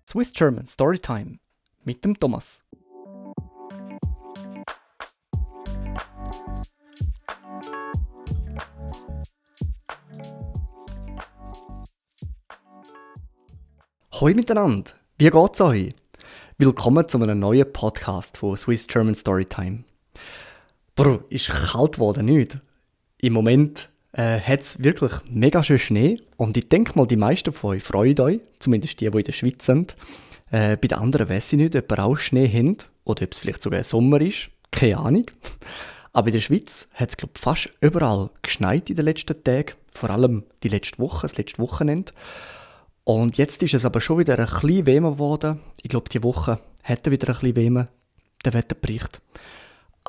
Swiss German Storytime mit dem Thomas. Hoi miteinander, wie geht's euch? Willkommen zu einem neuen Podcast von Swiss German Storytime. Bro, ist kalt geworden, nicht? Im Moment hat es wirklich mega schön Schnee und ich denke mal, die meisten von euch freuen euch, zumindest die in der Schweiz sind. Bei den anderen weiss ich nicht, ob ihr auch Schnee habt oder ob es vielleicht sogar Sommer ist, keine Ahnung. Aber in der Schweiz hat es fast überall geschneit in den letzten Tagen, vor allem die letzte Woche, das letzte Wochenende. Und jetzt ist es aber schon wieder ein bisschen wärmer geworden. Ich glaube, die Woche hätte wieder ein bisschen wärmer, der Wetterbericht.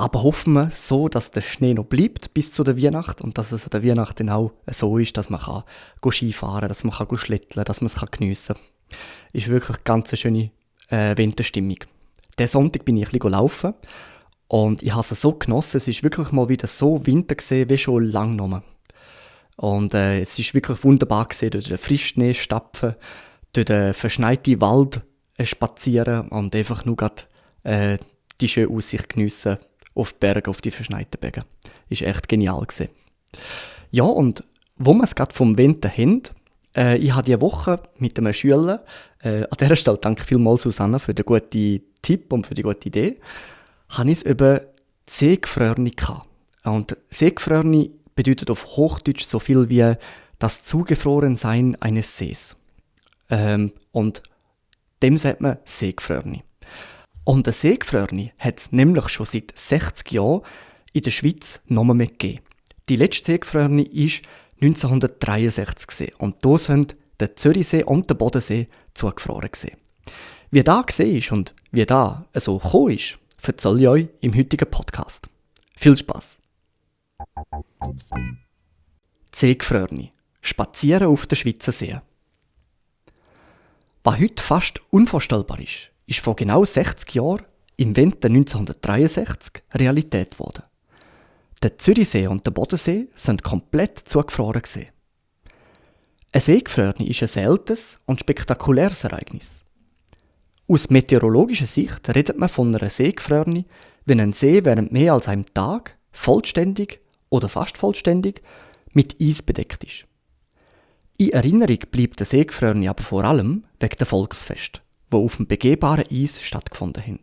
Aber hoffen wir so, dass der Schnee noch bleibt bis zu der Weihnacht und dass es an der Weihnacht dann auch so ist, dass man Skifahren kann, dass man schletteln kann, dass man es geniessen kann. Ist wirklich ganz eine schöne Winterstimmung. Diesen Sonntag bin ich ein bisschen laufen und ich habe es so genossen. Es ist wirklich mal wieder so Winter gesehen wie schon lange nicht mehr. Und es ist wirklich wunderbar gesehen, durch den Frischschnee stapfen, durch den verschneiten Wald spazieren und einfach nur die schöne Aussicht geniessen auf die Berge, auf die verschneiten Berge. Ist echt genial gewesen. Ja, und wo wir es gerade vom Winter haben, ich habe diese Woche mit einem Schüler, an dieser Stelle danke vielmals Susanne für den guten Tipp und für die gute Idee, habe ich es über Seegefrorene gehabt. Und Seegefrorene bedeutet auf Hochdeutsch so viel wie das Zugefrorensein eines Sees. Und dem sagt man Seegefrorene. Und ein Seegefrorene hat es nämlich schon seit 60 Jahren in der Schweiz noch mehr gegeben. Die letzte Seegefrorene war 1963 gewesen. Und da sind der Zürichsee und der Bodensee zugefroren gewesen. Wie das gesehen ist und wie das so gekommen ist, erzähle ich euch im heutigen Podcast. Viel Spass! Seegefrorene. Spazieren auf der Schweizer See. Was heute fast unvorstellbar ist, ist vor genau 60 Jahren, im Winter 1963, Realität geworden. Der Zürichsee und der Bodensee sind komplett zugefroren gewesen. Ein Seegefrorene ist ein seltenes und spektakuläres Ereignis. Aus meteorologischer Sicht redet man von einer Seegefrorene, wenn ein See während mehr als einem Tag vollständig oder fast vollständig mit Eis bedeckt ist. In Erinnerung bleibt der Seegefrorene aber vor allem wegen der Volksfeste, die auf dem begehbaren Eis stattgefunden haben.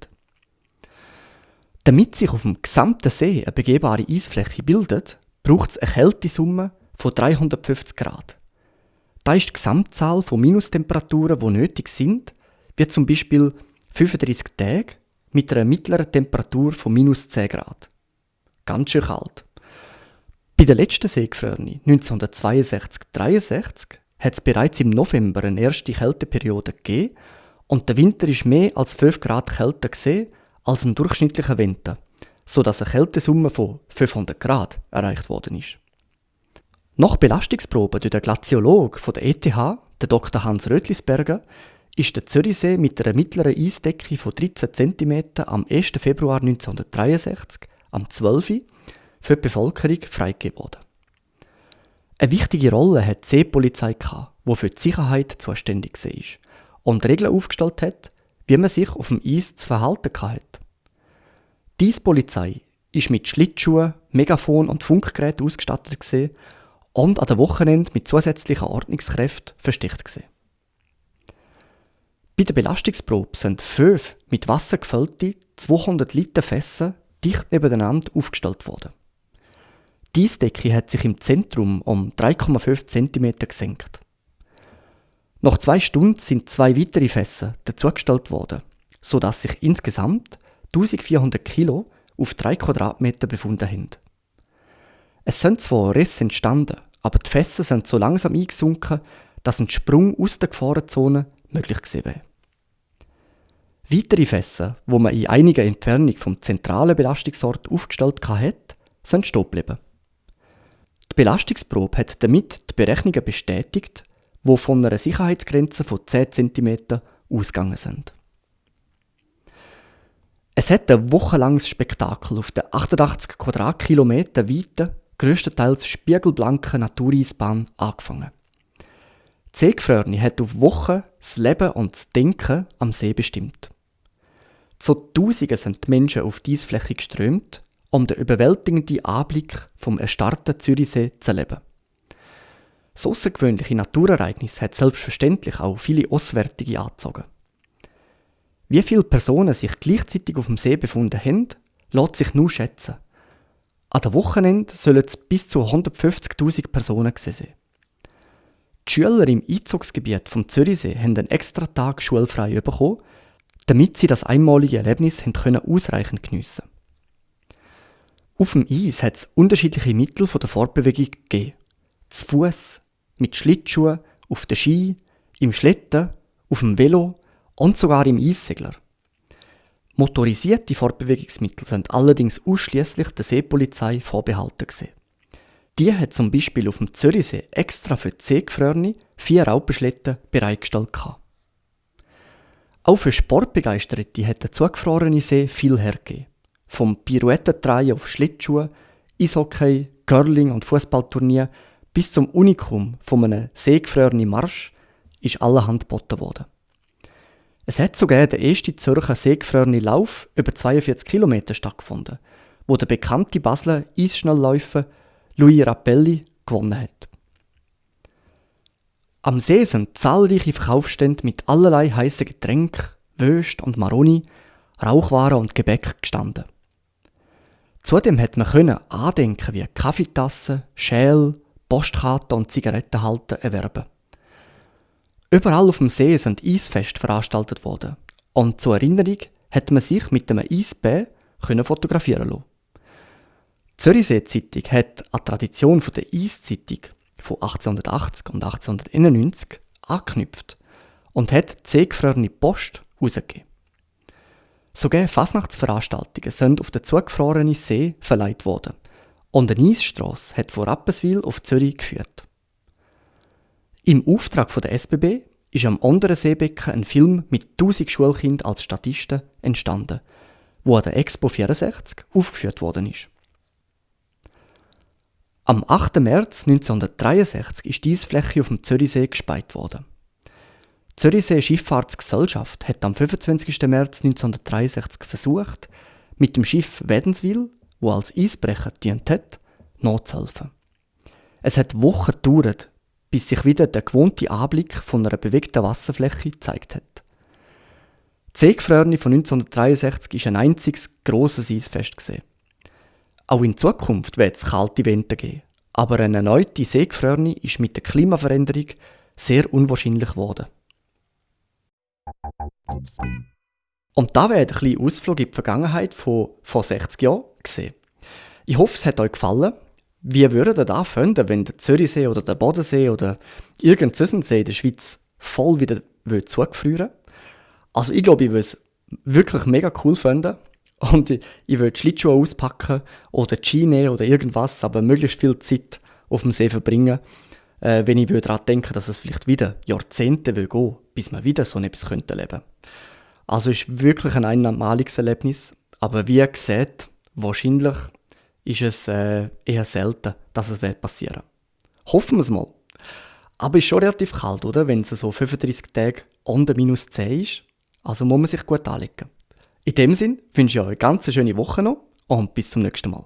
Damit sich auf dem gesamten See eine begehbare Eisfläche bildet, braucht es eine Kältesumme von 350 Grad. Das ist die Gesamtzahl von Minustemperaturen, die nötig sind, wie zum Beispiel 35 Tage mit einer mittleren Temperatur von minus 10 Grad. Ganz schön kalt. Bei der letzten Seegefrorene 1962-63 hat es bereits im November eine erste Kälteperiode gegeben und der Winter ist mehr als 5 Grad kälter gesehen als ein durchschnittlicher Winter, sodass eine Kältesumme von 500 Grad erreicht worden ist. Nach Belastungsproben durch den Glaziologen von der ETH, der Dr. Hans Rötlisberger, ist der Zürichsee mit einer mittleren Eisdecke von 13 cm am 1. Februar 1963 am 12. für die Bevölkerung freigegeben worden. Eine wichtige Rolle hat die Seepolizei gehabt, die für die Sicherheit zuständig war und Regeln aufgestellt hat, wie man sich auf dem Eis zu verhalten hat. Die Eispolizei war mit Schlittschuhen, Megafon und Funkgeräten ausgestattet und an den Wochenenden mit zusätzlichen Ordnungskräften versteckt. Bei der Belastungsprobe sind 5 mit Wasser gefüllte 200 Liter Fässer dicht nebeneinander aufgestellt worden. Die Eisdecke hat sich im Zentrum um 3,5 cm gesenkt. Nach 2 Stunden sind 2 weitere Fässer dazugestellt worden, sodass sich insgesamt 1400 Kilo auf 3 Quadratmeter befunden haben. Es sind zwar Risse entstanden, aber die Fässer sind so langsam eingesunken, dass ein Sprung aus der Gefahrenzone möglich gewesen wäre. Weitere Fässer, wo man in einiger Entfernung vom zentralen Belastungsort aufgestellt hat, sind stehen geblieben. Die Belastungsprobe hat damit die Berechnungen bestätigt, die von einer Sicherheitsgrenze von 10 cm ausgegangen sind. Es hat ein wochenlanges Spektakel auf der 88 Quadratkilometer weiten, grösstenteils spiegelblanken Natureisbahn angefangen. Die Seegefrorene hat auf Wochen das Leben und das Denken am See bestimmt. Zu Tausenden sind die Menschen auf die Eisfläche geströmt, um den überwältigenden Anblick vom erstarrten Zürichsee zu erleben. Das außergewöhnliche Naturereignis hat selbstverständlich auch viele Auswärtige angezogen. Wie viele Personen sich gleichzeitig auf dem See befunden haben, lässt sich nur schätzen. An den Wochenenden sollen es bis zu 150'000 Personen gewesen sein. Die Schüler im Einzugsgebiet vom Zürichsee haben einen extra Tag schulfrei bekommen, damit sie das einmalige Erlebnis ausreichend geniessen können. Auf dem Eis hat es unterschiedliche Mittel der Fortbewegung gegeben. Zu Fuss, mit Schlittschuhen, auf den Ski, im Schlitten, auf dem Velo und sogar im Eissegler. Motorisierte Fortbewegungsmittel sind allerdings ausschließlich der Seepolizei vorbehalten gewesen. Die hat zum Beispiel auf dem Zürichsee extra für die Seegefrorene 4 Raupenschlitten bereitgestellt gehabt. Auch für Sportbegeisterte hat der zugefrorene See viel hergegeben. Vom Pirouettendrehen auf Schlittschuhe, Eishockey, Curling und Fußballturnier bis zum Unikum von einem seegefrorenen Marsch ist allerhand geboten worden. Es hat sogar der erste Zürcher seegefrorene Lauf über 42 Kilometer stattgefunden, wo der bekannte Basler Eisschnellläufer Louis Rapelli gewonnen hat. Am See sind zahlreiche Verkaufsstände mit allerlei heißen Getränken, Würst und Maroni, Rauchwaren und Gebäck gestanden. Zudem hat man Andenken wie Kaffeetassen, Schäl, Postkarten und Zigarettenhalter erwerben. Überall auf dem See sind Eisfeste veranstaltet worden und zur Erinnerung hat man sich mit einem Eisbär fotografieren lassen. Die Zürichsee-Zeitung hat an die Tradition der Eiszeitung von 1880 und 1891 angeknüpft und hat die seegefrorene Post herausgegeben. Sogar Fasnachtsveranstaltungen sind auf den zugefrorenen See verleiht worden und eine Eisstrasse hat von Rapperswil auf Zürich geführt. Im Auftrag der SBB ist am anderen Seebecken ein Film mit 1000 Schulkindern als Statisten entstanden, wo an der Expo 64 aufgeführt worden ist. Am 8. März 1963 ist die Eisfläche auf dem Zürichsee gespeit worden. Die Zürichsee Schifffahrtsgesellschaft hat am 25. März 1963 versucht, mit dem Schiff Wädenswil, wo als Eisbrecher dient hat, nachzuhelfen. Es hat Wochen gedauert, bis sich wieder der gewohnte Anblick von einer bewegten Wasserfläche gezeigt hat. Die Seegefrorene von 1963 war ein einziges grosses Eisfest gewesen. Auch in Zukunft wird es kalte Winter geben, aber eine erneute Seegefrorene ist mit der Klimaveränderung sehr unwahrscheinlich geworden. Und da wäre ein kleiner Ausflug in die Vergangenheit von vor 60 Jahren gesehen. Ich hoffe, es hat euch gefallen. Wie würdet ihr das finden, wenn der Zürichsee oder der Bodensee oder irgendein See in der Schweiz voll wieder zugefrieren? Also ich glaube, ich würde es wirklich mega cool finden. Und ich würde die Schlittschuhe auspacken oder die Ski nehmen oder irgendwas, aber möglichst viel Zeit auf dem See verbringen, wenn ich daran denke, dass es vielleicht wieder Jahrzehnte gehen will, bis man wieder so etwas erleben könnte. Also es ist wirklich ein einmaliges Erlebnis, aber wie gesagt, wahrscheinlich ist es eher selten, dass es passieren wird. Hoffen wir es mal. Aber es ist schon relativ kalt, oder? Wenn es so 35 Tage unter -10 ist. Also muss man sich gut anlegen. In dem Sinne wünsche ich euch eine ganz schöne Woche noch und bis zum nächsten Mal.